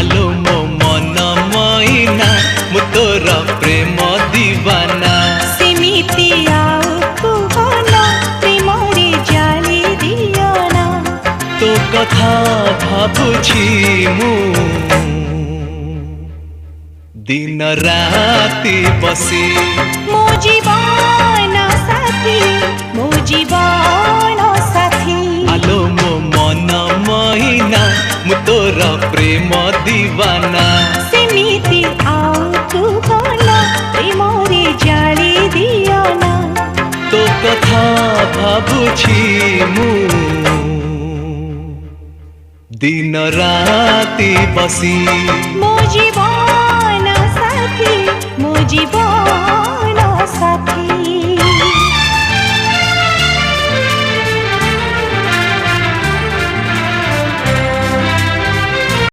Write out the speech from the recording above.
आलो मो मन मैना मु तोर प्रेम दीवाना सेमिति आउ कुहना प्रेमरे जाली दियाना तो कथा भाबुछि मु दिन राति बसी मो जीवन साथी मो जीवन साथी आलो मो मन मैना मु तोर प्रेम दीवाना सेमिति आउ कुहना प्रेमरे जाली दियाना तो कथा भाबुछि मु दिन राति बसी मो जीवन साथी मो जीवन साथी।